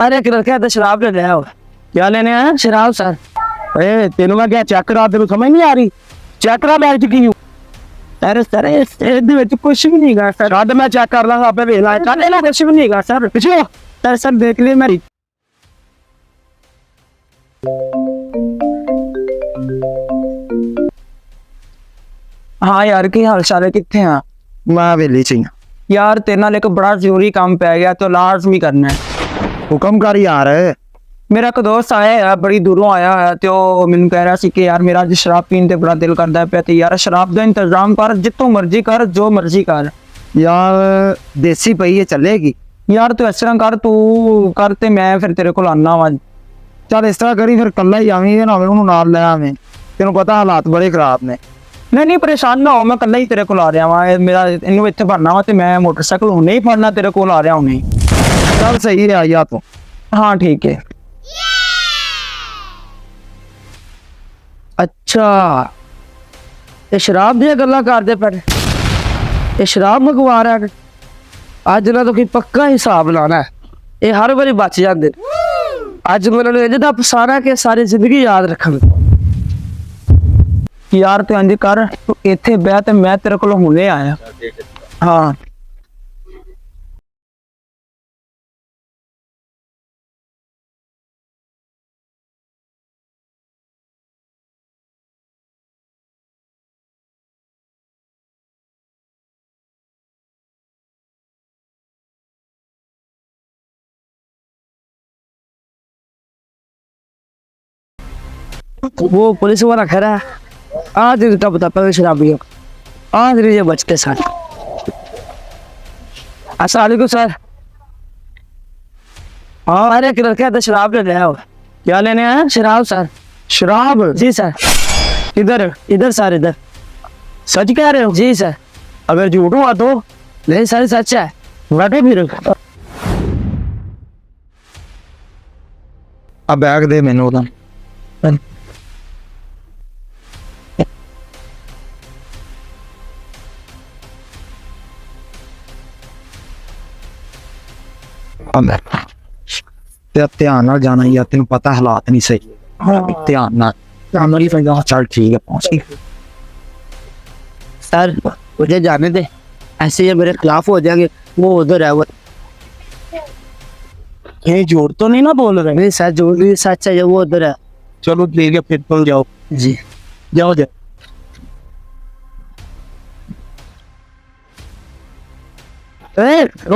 अरे एक लड़का है तो शराब ले रहा हो। क्या लेने आया? शराब सर। तेनों मैं क्या चेक करा, तेन समझ नहीं आ रही? चेक करा बैग च की अरे सर ਇਹਦੇ ਵਿੱਚ ਕੁਝ ਵੀ ਨਹੀਂ ਗਾ सर। छड़ मैं चेक कर लांगा, आपे वेख ला। ਚੱਲ ਇਹਨਾਂ ਕੁਝ ਵੀ ਨਹੀਂ ਗਾ सर। पिछे हो। सर देख लिए मेरी। हाँ यार की हाल चाल है, कितने हाँ? मैं वेली च यार तेरे नाल एक बड़ा जरूरी काम पै गया तो लाजमी करना है। हुक्म कर यार। मेरा एक दोस्त आया है, बड़ी दूरों आया है, तो मैंने कह रहा सी कि यार मेरा अज शराब पीन ते बड़ा दिल करता है पे, यार शराब का इंतजाम कर, जितों मर्जी कर, जो मर्जी कर। यार देसी पई है, चलेगी? यार तू इस तरह कर, तू कर ते मैं फिर तेरे को आना वा। चल इस तरह करी, फिर कला ही आवें ना होवे नाल ले आवें। तेनों पता हालात बड़े खराब ने। नहीं परेशान ना हो, मैं कला ही तेरे को आ रहा वा। मेरा इन्हू इत्थे भरना वा ते मैं मोटरसाइकिल हुणे ही फड़ना, तेरे को आ रहा हुणे। चल सही है या तू। हाँ ठीक है। अच्छा ये शराब दी गल्लां करदे पे, ये शराब मंगवा रहा है। अज ना तो कोई पक्का हिसाब लाना है, ये हर बारी बच जाते। अज मैंने इहदा फसाना कि सारी जिंदगी याद रखन। यार तू इंज कर, तू इत्थे बह ते मैं तेरे कोल हुणे आया। हाँ वो पुलिस वाला खड़ा है, आज का बता पहले शराबियों आज ये बचते सर। अस्सलाम सर। हाँ अरे एक लड़का है तो शराब ले रहा हो। क्या लेने आया? शराब सर। शराब? जी सर। इधर इधर सर इधर। सच कह रहे हो? जी सर। अगर झूठ हुआ तो? नहीं सर सच है। बैठे फिर। अब बैग दे मैनू तो। ध्यान नाल जाना यार, तेन पता हालात नहीं सही। ध्यान नाल चल ठीक है, पहुंच गई। सर मुझे जाने दे, ऐसे ये मेरे खिलाफ हो जाएंगे। वो उधर है वो। ये झूठ तो नहीं ना बोल रहे? नहीं सर जो भी सच है वो उधर है। चलो ठीक है, फिर तुम जाओ। जी जाओ जाओ।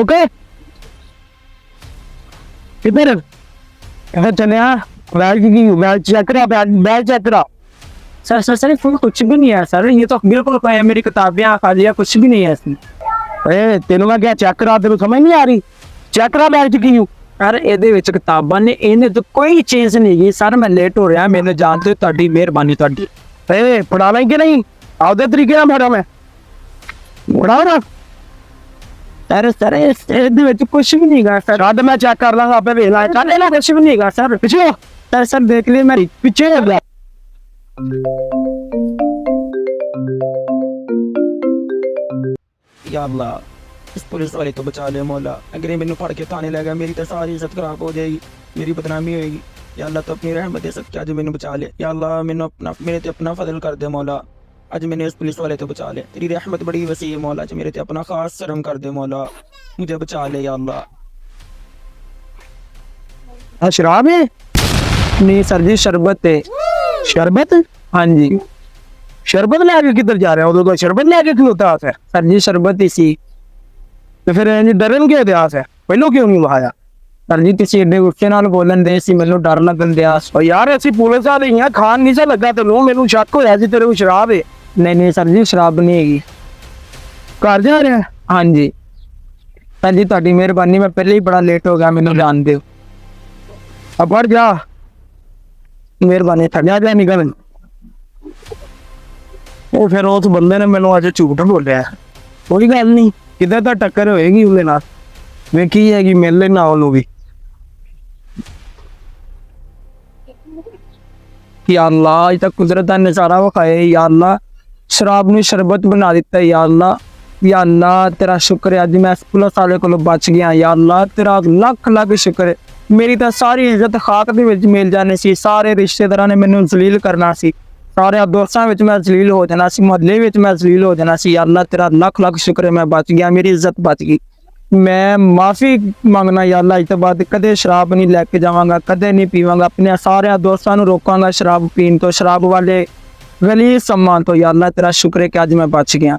ओके किधर चले? बैग चेक करा, बैग चेक करा। सर सर सर इसमें कुछ भी नहीं है सर, ये तो बिल्कुल कोई मेरी किताबें खाली है, कुछ भी नहीं है इसमें। तेनों मैं क्या चेक करा, तेन समझ नहीं आ रही? चेक करा बैग च की। सर ਇਹਦੇ ਵਿੱਚ ਕਿਤਾਬਾਂ ਨੇ, ਇਹਨੇ तो कोई चीज नहीं गई सर। मैं लेट हो रहा, मैंने जानते ਤੁਹਾਡੀ ਮਿਹਰਬਾਨੀ ਤੁਹਾਡੀ। पढ़ा लें कि नहीं? आपदे तरीके नाल पढ़ा मैं पढ़ा ना। सर सर ਇਹਦੇ ਵਿੱਚ कुछ भी नहीं गा सर। छड़ मैं चेक कर लांगा, आपे वेख ला। ਚੱਲ ਇਹਨਾਂ कुछ भी नहीं गा सर। पिछे हो। सर देख लिए मेरी। पिछे हो गया। या अल्लाह इस पुलिस वाले तो बचा ले मौला, अगर ये मैंने फड़ के थाने ले गया, मेरी तो सारी इज्जत खराब हो जाएगी, मेरी बदनामी होएगी। या अल्लाह तो अपनी रहमत दे सकता है, अज मैंने बचा ले। या अल्लाह मैंने अपना मेरे ते अपना फजल कर दे मौला, अज मैंने इस पुलिस वाले तो बचा ले। तेरी रहमत बड़ी वसी है मौला, अज मेरे ते अपना खास शर्म कर दे मौला, मुझे बचा ले या अल्लाह। शराब है? नहीं सर जी शरबत है। शरबत? हाँ जी। शरबत लेके किधर जा रहे हो? उधर शरबत लेके खलोता है। सर जी शरबत ही सी। तो फिर डरन के इतिहास है, पहलो क्यों नहीं वहाया? सर जी तुम एडे गुस्से नाल बोलन दे सी, मैनू डर लगन दिया। यार ऐसी पुलिस वाले ही खान नहीं सा लगा तेनों, मैनू शक होया सी तेरे को शराब है। नहीं सर जी शराब नहीं हैगी। घर जा रहे हैं? हाँ जी सर जी ਤੁਹਾਡੀ ਮਿਹਰਬਾਨੀ, मैं पहले ही बड़ा लेट हो गया, मैनू जान दो। अब बढ़ जा, मिहरबानी जा जा निकल। वो फिर उस बंदे ने मैनू अज झूठ बोलिया। कोई गल नहीं, किधर तो टक्कर होएगी उसदे नाल, वेखी हैगी, मिल लेना ओनू भी। या अल्लाह अज तक कुदरत का नजारा विखाए। या अल्लाह शराब में शरबत बना दिता। या अल्लाह तेरा शुक्र है, अज मैं पुलिस वाले को बच गया। या अल्लाह तेरा लख लख शुक्र है। ਮੇਰੀ ਤਾਂ ਸਾਰੀ ਇੱਜ਼ਤ ਖਾਕ ਦੇ ਵਿੱਚ ਮਿਲ ਜਾਣੀ ਸੀ। ਸਾਰੇ ਰਿਸ਼ਤੇਦਾਰਾਂ ਨੇ ਮੈਨੂੰ ਜ਼ਲੀਲ ਕਰਨਾ ਸੀ, ਸਾਰੇ ਦੋਸਤਾਂ ਵਿੱਚ ਮੈਂ ਜ਼ਲੀਲ ਹੋ ਜਾਣਾ ਸੀ, ਮੁਹੱਲੇ ਵਿੱਚ ਮੈਂ ਜ਼ਲੀਲ ਹੋ ਜਾਣਾ ਸੀ। ਯਾ ਅੱਲਾ ਤੇਰਾ ਲੱਖ ਲੱਖ ਸ਼ੁਕਰ ਹੈ ਮੈਂ ਬਚ ਗਿਆ, ਮੇਰੀ ਇੱਜ਼ਤ ਬਚ ਗਈ। ਮੈਂ ਮਾਫੀ ਮੰਗਣਾ ਯਾ ਅੱਲਾ, ਇਸ ਤੋਂ ਬਾਅਦ ਕਦੇ ਸ਼ਰਾਬ ਨਹੀਂ ਲੈ ਕੇ ਜਾਵਾਂਗਾ, ਕਦੇ ਨਹੀਂ ਪੀਵਾਂਗਾ। ਆਪਣੇ ਸਾਰਿਆਂ ਦੋਸਤਾਂ ਨੂੰ ਰੋਕਾਂਗਾ ਸ਼ਰਾਬ ਪੀਣ ਤੋਂ, ਸ਼ਰਾਬ ਵਾਲੇ ਗਲੀ ਸਮਾਨ ਤੋਂ। ਯਾ ਅੱਲਾ ਤੇਰਾ ਸ਼ੁਕਰ ਹੈ ਕਿ ਅੱਜ ਮੈਂ ਬਚ ਗਿਆ।